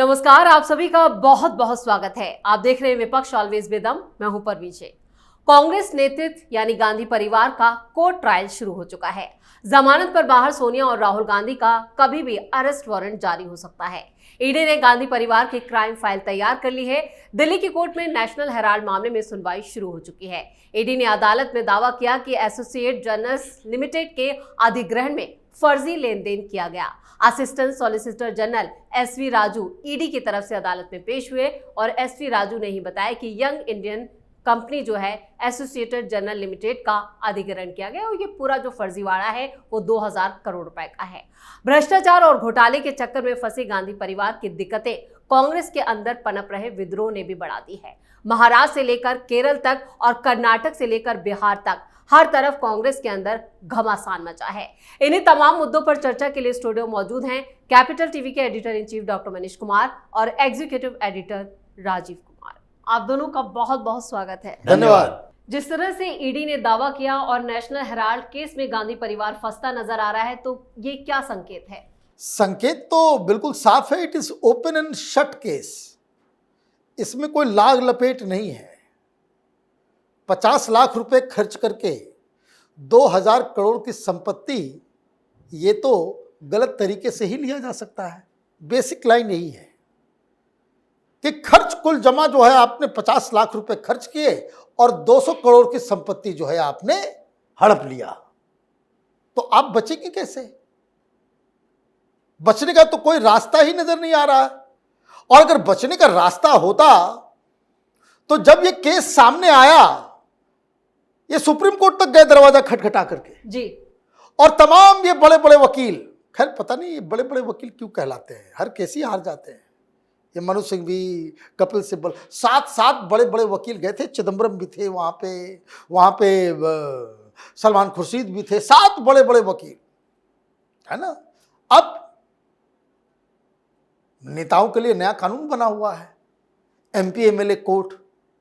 नमस्कार, आप सभी का बहुत बहुत स्वागत है। आप देख रहे हैं विपक्ष ऑलवेज विद दम। मैं हूं परवीन। कांग्रेस नेतृत्व यानी गांधी परिवार का कोर्ट ट्रायल शुरू हो चुका है। जमानत पर बाहर सोनिया और राहुल गांधी का कभी भी अरेस्ट वारंट जारी हो सकता है। ईडी ने गांधी परिवार की क्राइम फाइल तैयार कर ली है। दिल्ली की कोर्ट में नेशनल हेराल्ड मामले में सुनवाई शुरू हो चुकी है। ईडी ने अदालत में दावा किया कि एसोसिएट जर्नल्स लिमिटेड के अधिग्रहण में फर्जी लेन देन किया गया। Assistant solicitor general SV Raju ED की तरफ से अदालत में पेश हुए और एसवी राजू ने ही बताया कि यंग इंडियन कंपनी जो है एसोसिएटेड जर्नल लिमिटेड का अधिग्रहण किया गया और ये पूरा जो फर्जीवाड़ा है वो 2000 करोड़ रुपए का है। भ्रष्टाचार और घोटाले के चक्कर में फंसे गांधी परिवार की दिक्कतें कांग्रेस के अंदर पनप रहे विद्रोह ने भी बढ़ा दी है। महाराष्ट्र से लेकर केरल तक और कर्नाटक से लेकर बिहार तक हर तरफ कांग्रेस के अंदर घमासान मचा है। इन्हीं तमाम मुद्दों पर चर्चा के लिए स्टूडियो मौजूद हैं कैपिटल टीवी के editor in chief doctor Manish Kumar और एग्जीक्यूटिव एडिटर राजीव कुमार। आप दोनों का बहुत बहुत स्वागत है। धन्यवाद। जिस तरह से ईडी ने दावा किया और नेशनल हेराल्ड केस में गांधी परिवार फंसता नजर आ रहा है, तो ये क्या संकेत है? संकेत तो बिल्कुल साफ है। It is open and shut case. इसमें कोई लाग लपेट नहीं है। 50 लाख रुपए खर्च करके 2000 करोड़ की संपत्ति, ये तो गलत तरीके से ही लिया जा सकता है। बेसिक लाइन यही है कि खर्च कुल जमा जो है आपने 50 लाख रुपए खर्च किए और 200 करोड़ की संपत्ति जो है आपने हड़प लिया, तो आप बचेंगे कैसे? बचने का तो कोई रास्ता ही नजर नहीं आ रहा है। और अगर बचने का रास्ता होता तो जब ये केस सामने आया, ये सुप्रीम कोर्ट तक गए दरवाजा खटखटा करके जी, और तमाम ये बड़े बड़े वकील, खैर पता नहीं ये बड़े बड़े वकील क्यों कहलाते हैं, हर केस ही हार जाते हैं। ये मनु सिंघवी, कपिल सिब्बल, सात बड़े बड़े वकील गए थे। चिदम्बरम भी थे वहां पे सलमान खुर्शीद भी थे, 7 बड़े बड़े वकील, है ना। अब नेताओं के लिए नया कानून बना हुआ है, एमपी एमएलए कोर्ट,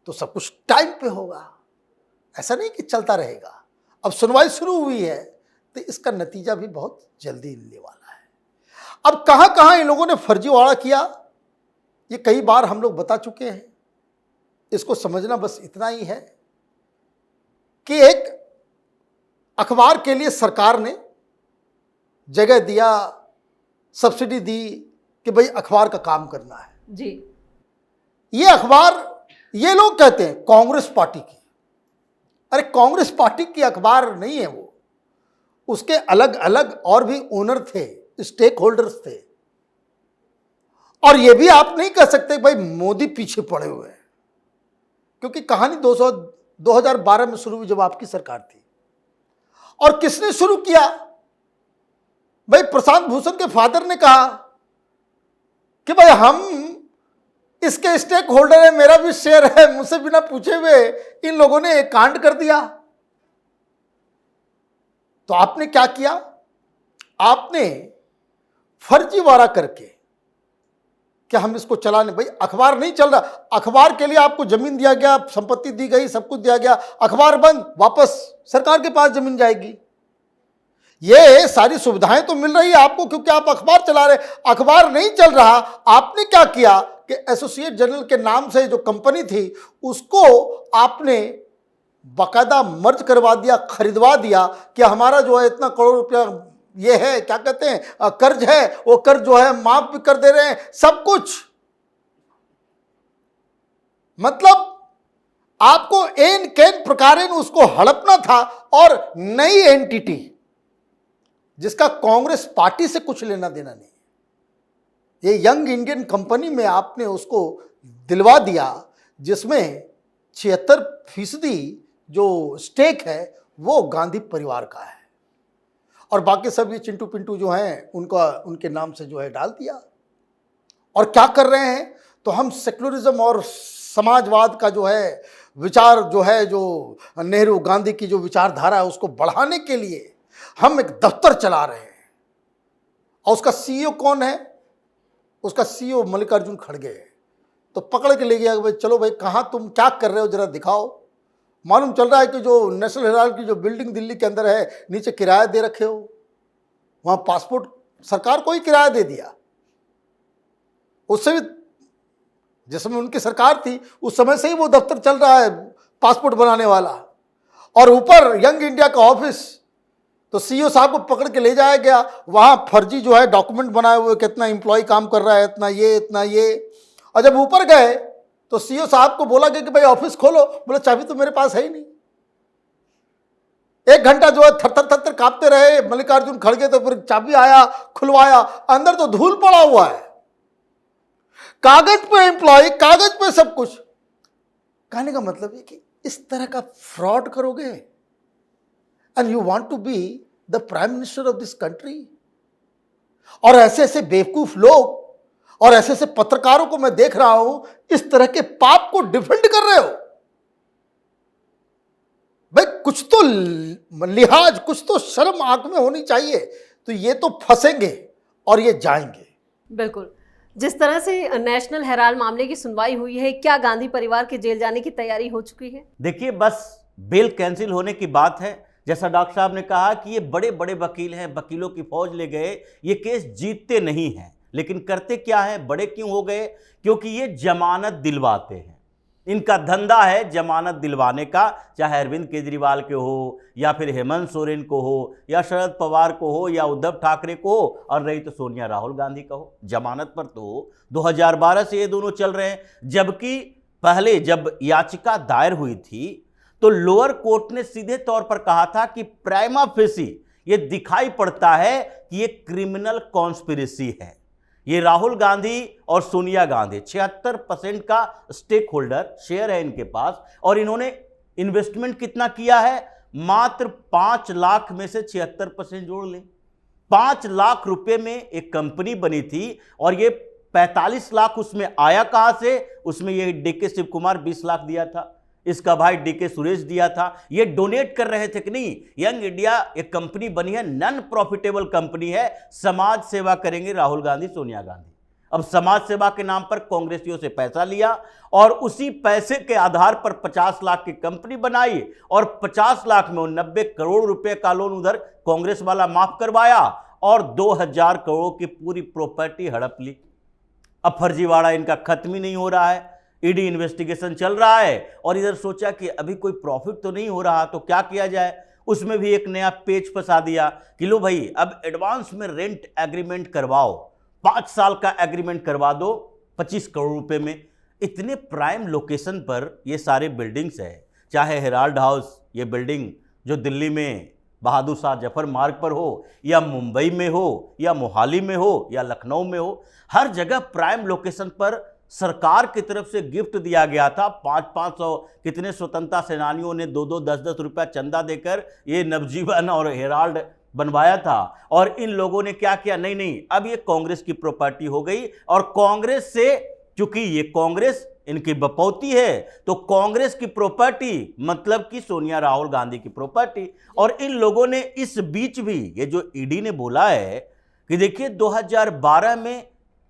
तो सब कुछ टाइम पे होगा, ऐसा नहीं कि चलता रहेगा। अब सुनवाई शुरू हुई है तो इसका नतीजा भी बहुत जल्दी मिलने वाला है। अब कहां कहां इन लोगों ने फर्जीवाड़ा किया, ये कई बार हम लोग बता चुके हैं। इसको समझना बस इतना ही है कि एक अखबार के लिए सरकार ने जगह दिया, सब्सिडी दी कि भाई अखबार का काम करना है जी। ये अखबार, ये लोग कहते हैं कांग्रेस पार्टी की, अरे कांग्रेस पार्टी की अखबार नहीं है वो, उसके अलग अलग और भी ओनर थे, स्टेक होल्डर्स थे। और ये भी आप नहीं कह सकते भाई मोदी पीछे पड़े हुए हैं, क्योंकि कहानी 2012 में शुरू हुई जब आपकी सरकार थी। और किसने शुरू किया? भाई प्रशांत भूषण के फादर ने कहा कि भाई हम इसके स्टेक होल्डर है, मेरा भी शेयर है, मुझसे बिना पूछे हुए इन लोगों ने एक कांड कर दिया। तो आपने क्या किया? आपने फर्जीवाड़ा करके कि हम इसको चलाने, भाई अखबार नहीं चल रहा, अखबार के लिए आपको जमीन दिया गया, संपत्ति दी गई, सब कुछ दिया गया, अखबार बंद, वापस सरकार के पास जमीन जाएगी। ये सारी सुविधाएं तो मिल रही है आपको क्योंकि आप अखबार चला रहे। अखबार नहीं चल रहा, आपने क्या किया कि एसोसिएट जर्नल के नाम से जो कंपनी थी उसको आपने बाकायदा मर्ज करवा दिया, खरीदवा दिया कि हमारा जो है इतना करोड़ रुपया ये है, क्या कहते हैं, कर्ज है, वो कर्ज जो है माफ भी कर दे रहे हैं, सब कुछ। मतलब आपको एन कैन प्रकारेण उसको हड़पना था। और नई एंटिटी जिसका कांग्रेस पार्टी से कुछ लेना देना नहीं, ये यंग इंडियन कंपनी में आपने उसको दिलवा दिया, जिसमें 76% जो स्टेक है वो गांधी परिवार का है, और बाकी सब ये चिंटू पिंटू जो हैं उनके नाम से जो है डाल दिया। और क्या कर रहे हैं? तो हम सेक्युलरिज्म और समाजवाद का जो है विचार जो है, जो नेहरू गांधी की जो विचारधारा है उसको बढ़ाने के लिए हम एक दफ्तर चला रहे हैं। और उसका सीईओ कौन है? उसका सीईओ मल्लिकार्जुन खड़गे है। तो पकड़ के ले गया कि भाई चलो भाई कहाँ तुम क्या कर रहे हो, जरा दिखाओ। मालूम चल रहा है कि जो नेशनल हेराल्ड की जो बिल्डिंग दिल्ली के अंदर है, नीचे किराया दे रखे हो, वहाँ पासपोर्ट सरकार को ही किराया दे दिया। उससे भी जिस समय उनकी सरकार थी उस समय से ही वो दफ्तर चल रहा है पासपोर्ट बनाने वाला। और ऊपर यंग इंडिया का ऑफिस, तो सीईओ साहब को पकड़ के ले जाया गया, वहां फर्जी जो है डॉक्यूमेंट बनाए हुए, कितना एम्प्लॉय काम कर रहा है, इतना ये। और जब ऊपर गए तो सीईओ साहब को बोला गया कि भाई ऑफिस खोलो, बोले चाबी तो मेरे पास है ही नहीं। 1 घंटा जो है थर थर थर थर कांपते रहे मल्लिकार्जुन खड़गे, तो फिर चाबी आया, खुलवाया, अंदर तो धूल पड़ा हुआ है, कागज पे एम्प्लॉय, कागज पे सब कुछ। कहने का मतलब है कि इस तरह का फ्रॉड करोगे and you want to be the prime minister of this country. और ऐसे ऐसे बेवकूफ लोग और ऐसे ऐसे पत्रकारों को मैं देख रहा हूं इस तरह के पाप को डिफेंड कर रहे हो। भाई कुछ तो लिहाज, कुछ तो शर्म आंख में होनी चाहिए। तो ये तो फंसेंगे और ये जाएंगे। बिल्कुल, जिस तरह से नेशनल हेराल्ड मामले की सुनवाई हुई है, क्या गांधी परिवार के जेल जाने की तैयारी हो चुकी है? देखिए, बस बेल कैंसिल होने की बात है। जैसा डॉक्टर साहब ने कहा कि ये बड़े बड़े वकील हैं, वकीलों की फौज ले गए, ये केस जीतते नहीं हैं, लेकिन करते क्या है, बड़े क्यों हो गए? क्योंकि ये जमानत दिलवाते हैं। इनका धंधा है जमानत दिलवाने का, चाहे अरविंद केजरीवाल के हो या फिर हेमंत सोरेन को हो या शरद पवार को हो या उद्धव ठाकरे को हो, और नहीं तो सोनिया राहुल गांधी का हो। जमानत पर तो 2012 से ये दोनों चल रहे हैं। जबकि पहले जब याचिका दायर हुई थी तो लोअर कोर्ट ने सीधे तौर पर कहा था कि प्राइमा फेसी ये दिखाई पड़ता है कि ये क्रिमिनल कॉन्स्पिरेसी है। ये राहुल गांधी और सोनिया गांधी 76% का स्टेक होल्डर शेयर है इनके पास, और इन्होंने इन्वेस्टमेंट कितना किया है? मात्र 5 लाख में से 76% जोड़ लें, 5 लाख रुपए में एक कंपनी बनी थी, और ये 45 लाख उसमें आया कहां से? उसमें ये डीके शिव कुमार 20 लाख दिया था, इसका भाई डीके सुरेश दिया था। ये डोनेट कर रहे थे कि नहीं? यंग इंडिया एक कंपनी बनी है, नॉन प्रॉफिटेबल कंपनी है, समाज सेवा करेंगे राहुल गांधी सोनिया गांधी। अब समाज सेवा के नाम पर कांग्रेसियों से पैसा लिया और उसी पैसे के आधार पर 50 लाख की कंपनी बनाई, और 50 लाख में 90 करोड़ रुपए का लोन उधर कांग्रेस वाला माफ करवाया, और 2000 करोड़ की पूरी प्रॉपर्टी हड़प ली। अब फर्जीवाड़ा इनका खत्म ही नहीं हो रहा है, ईडी इन्वेस्टिगेशन चल रहा है, और इधर सोचा कि अभी कोई प्रॉफिट तो नहीं हो रहा, तो क्या किया जाए? उसमें भी एक नया पेच फंसा दिया कि लो भाई, अब एडवांस में रेंट एग्रीमेंट करवाओ, 5 साल का एग्रीमेंट करवा दो 25 करोड़ रुपए में। इतने प्राइम लोकेशन पर ये सारे बिल्डिंग्स है, चाहे हेराल्ड हाउस, ये बिल्डिंग जो दिल्ली में बहादुर शाह जफर मार्ग पर हो, या मुंबई में हो, या मोहाली में हो, या लखनऊ में हो, हर जगह प्राइम लोकेशन पर सरकार की तरफ से गिफ्ट दिया गया था। 500 कितने स्वतंत्रता सेनानियों ने 2-2, 10-10 रुपया चंदा देकर ये नवजीवन और हेराल्ड बनवाया था। और इन लोगों ने क्या किया? नहीं, अब ये कांग्रेस की प्रॉपर्टी हो गई, और कांग्रेस से, चूंकि ये कांग्रेस इनकी बपौती है, तो कांग्रेस की प्रॉपर्टी मतलब कि सोनिया राहुल गांधी की प्रॉपर्टी। और इन लोगों ने इस बीच भी, ये जो ईडी ने बोला है कि देखिए 2012 में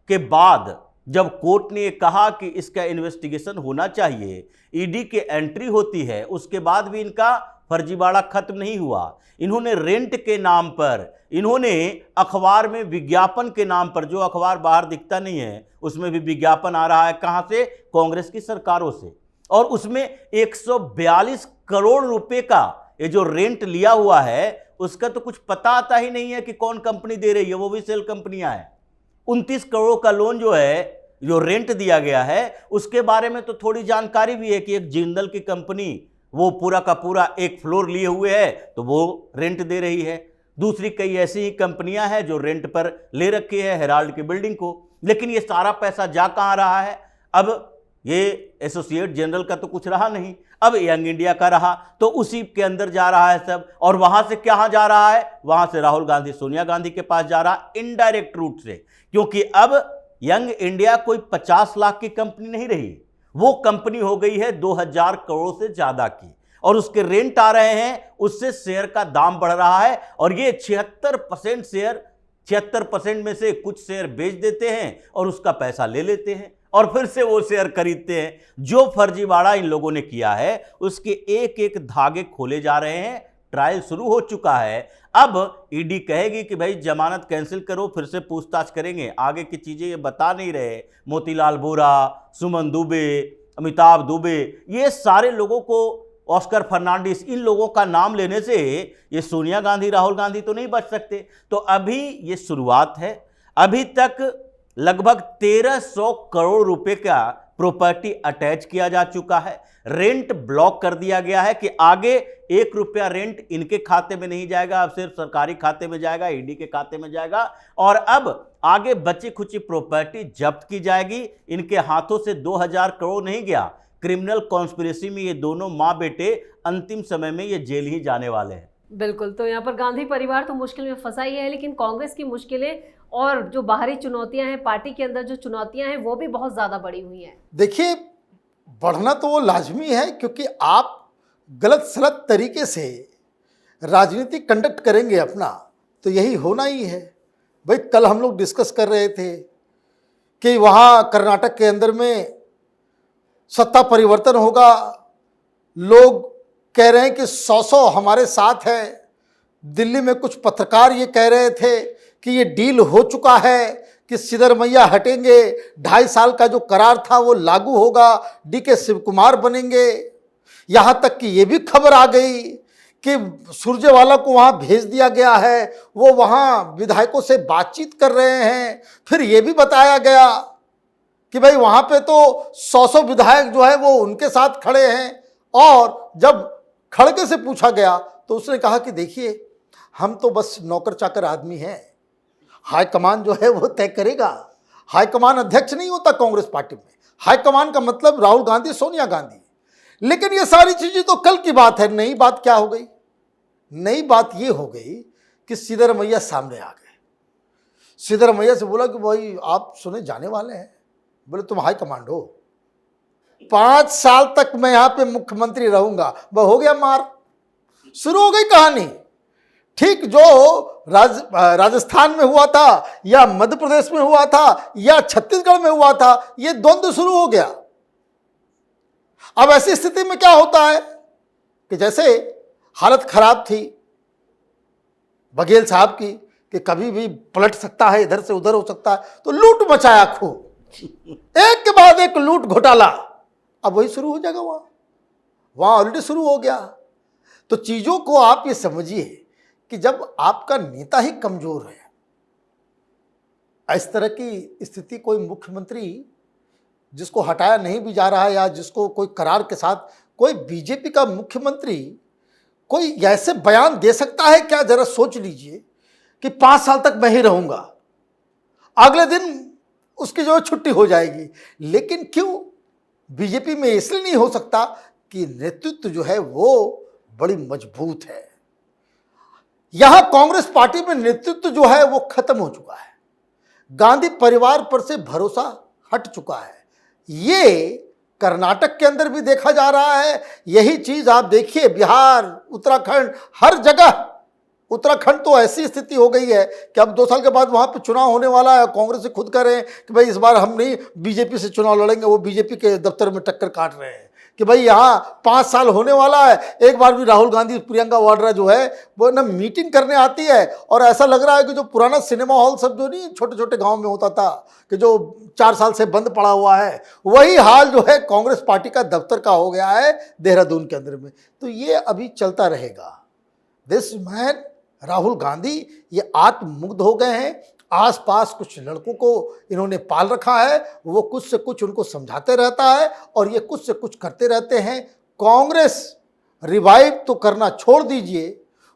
के बाद जब कोर्ट ने कहा कि इसका इन्वेस्टिगेशन होना चाहिए, ईडी के एंट्री होती है, उसके बाद भी इनका फर्जीवाड़ा खत्म नहीं हुआ। इन्होंने रेंट के नाम पर, इन्होंने अखबार में विज्ञापन के नाम पर, जो अखबार बाहर दिखता नहीं है उसमें भी विज्ञापन आ रहा है, कहां से? कांग्रेस की सरकारों से। और उसमें 142 करोड़ रुपए का ये जो रेंट लिया हुआ है, उसका तो कुछ पता आता ही नहीं है कि कौन कंपनी दे रही है, वो भी सेल कंपनियां हैं। 29 करोड़ का लोन जो है, जो रेंट दिया गया है, उसके बारे में तो थोड़ी जानकारी भी है कि एक जिंदल की कंपनी वो पूरा का पूरा एक फ्लोर लिए हुए है, तो वो रेंट दे रही है। दूसरी कई ऐसी ही कंपनियां हैं जो रेंट पर ले रखी है हेराल्ड की बिल्डिंग को। लेकिन ये सारा पैसा जा कहां रहा है? अब ये एसोसिएट जनरल का तो कुछ रहा नहीं, अब यंग इंडिया का रहा, तो उसी के अंदर जा रहा है सब। और वहां से कहां जा रहा है? वहां से राहुल गांधी सोनिया गांधी के पास जा रहा, इनडायरेक्ट रूट से। क्योंकि अब यंग इंडिया कोई 50 लाख की कंपनी नहीं रही, वो कंपनी हो गई है 2000 करोड़ से ज्यादा की, और उसके रेंट आ रहे हैं, उससे शेयर का दाम बढ़ रहा है। और ये 76% शेयर, 76% में से कुछ शेयर बेच देते हैं और उसका पैसा ले लेते हैं, और फिर से वो शेयर खरीदते हैं। जो फर्जीवाड़ा इन लोगों ने किया है, उसके एक एक धागे खोले जा रहे हैं ट्रायल शुरू हो चुका है। अब ईडी कहेगी कि भाई जमानत कैंसिल करो, फिर से पूछताछ करेंगे। आगे की चीजें ये बता नहीं रहे। मोतीलाल वोरा, सुमन दुबे, अमिताभ दुबे, ये सारे लोगों को, ऑस्कर फर्नांडिस, इन लोगों का नाम लेने से ये सोनिया गांधी, राहुल गांधी तो नहीं बच सकते। तो अभी ये शुरुआत है। अभी तक लगभग 1300 करोड़ रुपए का प्रॉपर्टी अटैच किया जा चुका है। रेंट ब्लॉक कर दिया गया है कि आगे 1 रुपया रेंट इनके खाते में नहीं जाएगा, अब सिर्फ सरकारी खाते में जाएगा, ईडी के खाते में जाएगा। और अब आगे बची खुची प्रॉपर्टी जब्त की जाएगी। इनके हाथों से 2000 करोड़ नहीं गया। क्रिमिनल कॉन्स्पिरेसी में ये दोनों माँ बेटे अंतिम समय में ये जेल ही जाने वाले हैं। बिल्कुल। तो यहाँ पर गांधी परिवार तो मुश्किल में फंसा ही है, लेकिन कांग्रेस की मुश्किलें और जो बाहरी चुनौतियां हैं, पार्टी के अंदर जो चुनौतियां हैं, वो भी बहुत ज़्यादा बड़ी हुई हैं। देखिए, बढ़ना तो वो लाजमी है, क्योंकि आप गलत सलत तरीके से राजनीति कंडक्ट करेंगे अपना, तो यही होना ही है। भाई, कल हम लोग डिस्कस कर रहे थे कि वहाँ कर्नाटक के अंदर में सत्ता परिवर्तन होगा। लोग कह रहे हैं कि 100 हमारे साथ है। दिल्ली में कुछ पत्रकार ये कह रहे थे कि ये डील हो चुका है कि सिद्धरमैया हटेंगे, 2.5 साल का जो करार था वो लागू होगा, डीके शिव कुमार बनेंगे। यहाँ तक कि ये भी खबर आ गई कि सुरजेवाला को वहाँ भेज दिया गया है, वो वहाँ विधायकों से बातचीत कर रहे हैं। फिर ये भी बताया गया कि भाई वहाँ पे तो 100 विधायक जो है वो उनके साथ खड़े हैं। और जब खड़गे से पूछा गया तो उसने कहा कि देखिए, हम तो बस नौकर चाकर आदमी हैं, हाईकमान जो है वो तय करेगा। हाईकमान अध्यक्ष नहीं होता कांग्रेस पार्टी में। हाईकमान का मतलब राहुल गांधी, सोनिया गांधी। लेकिन ये सारी चीजें तो कल की बात है। नई बात क्या हो गई? नई बात ये हो गई कि सिद्धरमैया सामने आ गए। सिद्धरमैया से बोला कि भाई आप सुने जाने वाले हैं। बोले तुम हाईकमांड हो, 5 साल तक मैं यहां पे मुख्यमंत्री रहूंगा। वह हो गया मार, शुरू हो गई कहानी। ठीक जो राजस्थान में हुआ था, या मध्य प्रदेश में हुआ था, या छत्तीसगढ़ में हुआ था, ये द्वंद्व शुरू हो गया। अब ऐसी स्थिति में क्या होता है कि जैसे हालत खराब थी बघेल साहब की कि कभी भी पलट सकता है, इधर से उधर हो सकता है, तो लूट मचाया खूब, एक के बाद एक लूट घोटाला। अब वही शुरू हो जाएगा, वहां ऑलरेडी शुरू हो गया। तो चीजों को आप ये समझिए कि जब आपका नेता ही कमजोर है, इस तरह की स्थिति, कोई मुख्यमंत्री जिसको हटाया नहीं भी जा रहा है, या जिसको कोई करार के साथ कोई बीजेपी का मुख्यमंत्री कोई ऐसे बयान दे सकता है क्या? जरा सोच लीजिए कि 5 साल तक मैं ही रहूंगा, अगले दिन उसकी जो छुट्टी हो जाएगी। लेकिन क्यों बीजेपी में इसलिए नहीं हो सकता कि नेतृत्व जो है वो बड़ी मजबूत है। यहां कांग्रेस पार्टी में नेतृत्व जो है वो खत्म हो चुका है। गांधी परिवार पर से भरोसा हट चुका है। ये कर्नाटक के अंदर भी देखा जा रहा है। यही चीज आप देखिए बिहार, उत्तराखंड, हर जगह। उत्तराखंड तो ऐसी स्थिति हो गई है कि अब 2 साल के बाद वहां पे चुनाव होने वाला है। कांग्रेस से खुद कह रहे हैं कि भाई इस बार हम नहीं बीजेपी से चुनाव लड़ेंगे। वो बीजेपी के दफ्तर में टक्कर काट रहे हैं कि भाई यहाँ 5 साल होने वाला है। एक बार भी राहुल गांधी, प्रियंका वाड्रा जो है वो ना मीटिंग करने आती है, और ऐसा लग रहा है कि जो पुराना सिनेमा हॉल सब जो नहीं छोटे छोटे गांव में होता था कि जो 4 साल से बंद पड़ा हुआ है, वही हाल जो है कांग्रेस पार्टी का दफ्तर का हो गया है देहरादून के अंदर में। तो ये अभी चलता रहेगा। दिस मैन राहुल गांधी ये आत्ममुग्ध हो गए हैं। आसपास कुछ लड़कों को इन्होंने पाल रखा है, वो कुछ से कुछ उनको समझाते रहता है और ये कुछ से कुछ करते रहते हैं। कांग्रेस रिवाइव तो करना छोड़ दीजिए,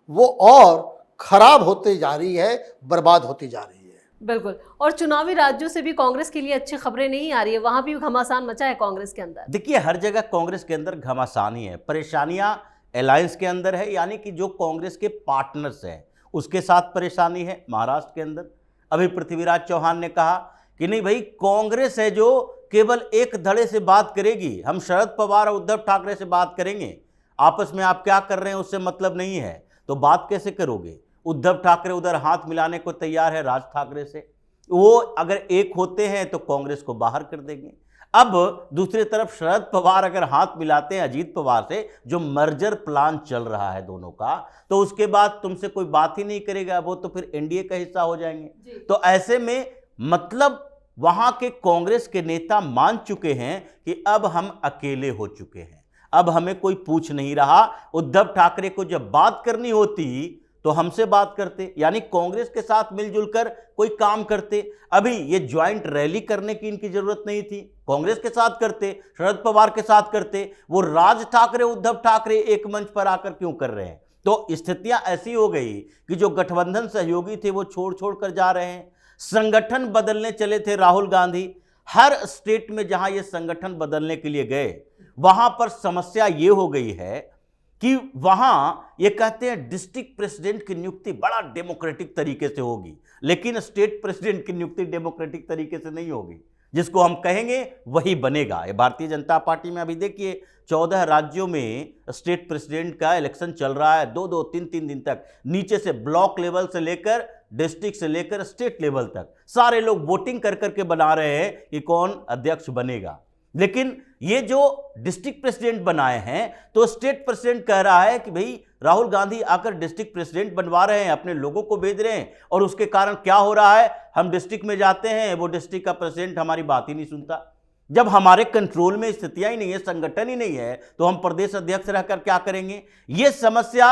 वो और खराब होते जा रही है, बर्बाद होती जा रही है। बिल्कुल। और चुनावी राज्यों से भी कांग्रेस के लिए अच्छी खबरें नहीं आ रही है, वहां भी घमासान मचा है कांग्रेस के अंदर। देखिए, हर जगह कांग्रेस के अंदर घमासान ही है, परेशानियां अलायंस के अंदर है, यानी कि जो कांग्रेस के पार्टनर्स हैं उसके साथ परेशानी है। महाराष्ट्र के अंदर अभी पृथ्वीराज चौहान ने कहा कि नहीं भाई, कांग्रेस है जो केवल एक धड़े से बात करेगी, हम शरद पवार और उद्धव ठाकरे से बात करेंगे, आपस में आप क्या कर रहे हैं उससे मतलब नहीं है। तो बात कैसे करोगे? उद्धव ठाकरे उधर हाथ मिलाने को तैयार है राज ठाकरे से, वो अगर एक होते हैं तो कांग्रेस को बाहर कर देंगे। अब दूसरी तरफ शरद पवार अगर हाथ मिलाते हैं अजीत पवार से, जो मर्जर प्लान चल रहा है दोनों का, तो उसके बाद तुमसे कोई बात ही नहीं करेगा, वो तो फिर एनडीए का हिस्सा हो जाएंगे। तो ऐसे में मतलब वहां के कांग्रेस के नेता मान चुके हैं कि अब हम अकेले हो चुके हैं, अब हमें कोई पूछ नहीं रहा। उद्धव ठाकरे को जब बात करनी होती तो हमसे बात करते, यानी कांग्रेस के साथ मिलजुल कर कोई काम करते। अभी ये ज्वाइंट रैली करने की इनकी जरूरत नहीं थी, कांग्रेस के साथ करते, शरद पवार के साथ करते। वो राज ठाकरे उद्धव ठाकरे एक मंच पर आकर क्यों कर रहे हैं? तो स्थितियां ऐसी हो गई कि जो गठबंधन सहयोगी थे वो छोड़ छोड़ कर जा रहे हैं। संगठन बदलने चले थे राहुल गांधी, हर स्टेट में जहां ये संगठन बदलने के लिए गए वहां पर समस्या ये हो गई है कि वहां ये कहते हैं डिस्ट्रिक्ट प्रेसिडेंट की नियुक्ति बड़ा डेमोक्रेटिक तरीके से होगी, लेकिन स्टेट प्रेसिडेंट की नियुक्ति डेमोक्रेटिक तरीके से नहीं होगी। जिसको हम कहेंगे वही बनेगा। ये भारतीय जनता पार्टी में अभी देखिए 14 राज्यों में स्टेट प्रेसिडेंट का इलेक्शन चल रहा है, 2-2, 3-3 दिन तक, नीचे से ब्लॉक लेवल से लेकर डिस्ट्रिक्ट से लेकर स्टेट लेवल तक सारे लोग वोटिंग कर करके बना रहे हैं कि कौन अध्यक्ष बनेगा। लेकिन ये जो डिस्ट्रिक्ट प्रेसिडेंट बनाए हैं तो स्टेट प्रेसिडेंट कह रहा है कि भाई राहुल गांधी आकर डिस्ट्रिक्ट प्रेसिडेंट बनवा रहे हैं, अपने लोगों को भेज रहे हैं, और उसके कारण क्या हो रहा है, हम डिस्ट्रिक्ट में जाते हैं, वो डिस्ट्रिक्ट का प्रेसिडेंट हमारी बात ही नहीं सुनता। जब हमारे कंट्रोल में स्थितियां ही नहीं है, संगठन ही नहीं है, तो हम प्रदेश अध्यक्ष रहकर क्या करेंगे? ये समस्या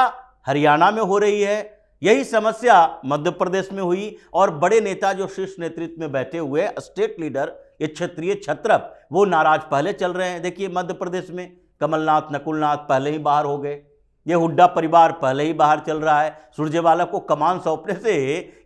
हरियाणा में हो रही है, यही समस्या मध्य प्रदेश में हुई, और बड़े नेता जो शीर्ष नेतृत्व में बैठे हुए स्टेट लीडर, ये क्षेत्रीय छत्रप, वो नाराज पहले चल रहे हैं। देखिए मध्य प्रदेश में कमलनाथ, नकुलनाथ पहले ही बाहर हो गए, ये हुड्डा परिवार पहले ही बाहर चल रहा है। सुरजेवाला को कमान सौंपने से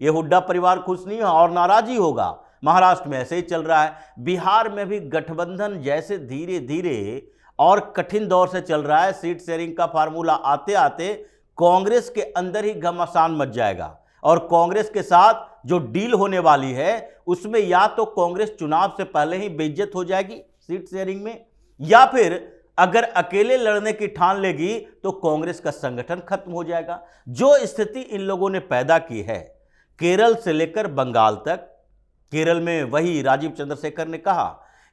ये हुड्डा परिवार खुश नहीं है और नाराज ही होगा। महाराष्ट्र में ऐसे ही चल रहा है, बिहार में भी गठबंधन जैसे धीरे धीरे और कठिन दौर से चल रहा है। सीट शेयरिंग का फार्मूला आते आते कांग्रेस के अंदर ही घमासान मच जाएगा, और कांग्रेस के साथ जो डील होने वाली है उसमें या तो कांग्रेस चुनाव से पहले ही बेइज्जत हो जाएगी सीट शेयरिंग में, या फिर अगर अकेले लड़ने की ठान लेगी तो कांग्रेस का संगठन खत्म हो जाएगा। जो स्थिति इन लोगों ने पैदा की है केरल से लेकर बंगाल तक, केरल में वही राजीव चंद्रशेखर ने कहा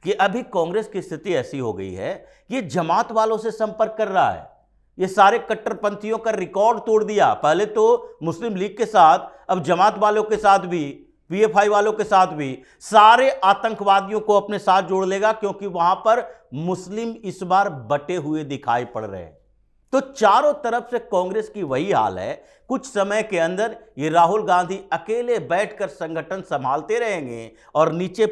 कि अभी कांग्रेस की स्थिति ऐसी हो गई है कि ये जमात वालों से संपर्क कर रहा है, ये सारे कट्टरपंथियों का रिकॉर्ड तोड़ दिया। पहले तो मुस्लिम लीग के साथ, अब जमात वालों के साथ भी, पीएफआई वालों के साथ भी, सारे आतंकवादियों को अपने साथ जोड़ लेगा, क्योंकि वहां पर मुस्लिम इस बार बटे हुए दिखाई पड़ रहे हैं। तो चारों तरफ से कांग्रेस की वही हाल है। कुछ समय के अंदर ये राहुल गांधी अकेले बैठकर संगठन संभालते रहेंगे और नीचे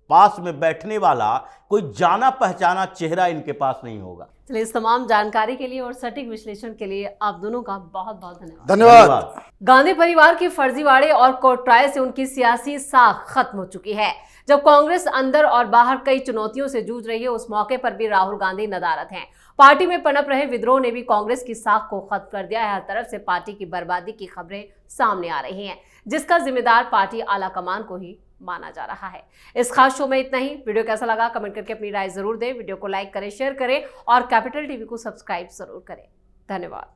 पास में बैठने वाला कोई जाना पहचाना चेहरा इनके पास नहीं होगा। चलिए, इस तमाम जानकारी के लिए और सटीक विश्लेषण के लिए आप दोनों का बहुत बहुत धन्यवाद। धन्यवाद। गांधी परिवार की फर्जीवाड़े और कोर्ट ट्रायल से उनकी सियासी साख खत्म हो चुकी है। जब कांग्रेस अंदर और बाहर कई चुनौतियों से जूझ रही है, उस मौके पर भी राहुल गांधी नदारद हैं। पार्टी में पनप रहे विद्रोह ने भी कांग्रेस की साख को खत्म कर दिया है। हर तरफ से पार्टी की बर्बादी की खबरें सामने आ रही हैं, जिसका जिम्मेदार पार्टी आला कमान को ही माना जा रहा है। इस खास शो में इतना ही। वीडियो कैसा लगा कमेंट करके अपनी राय जरूर दें। वीडियो को लाइक करें, शेयर करें और कैपिटल टीवी को सब्सक्राइब जरूर करें। धन्यवाद।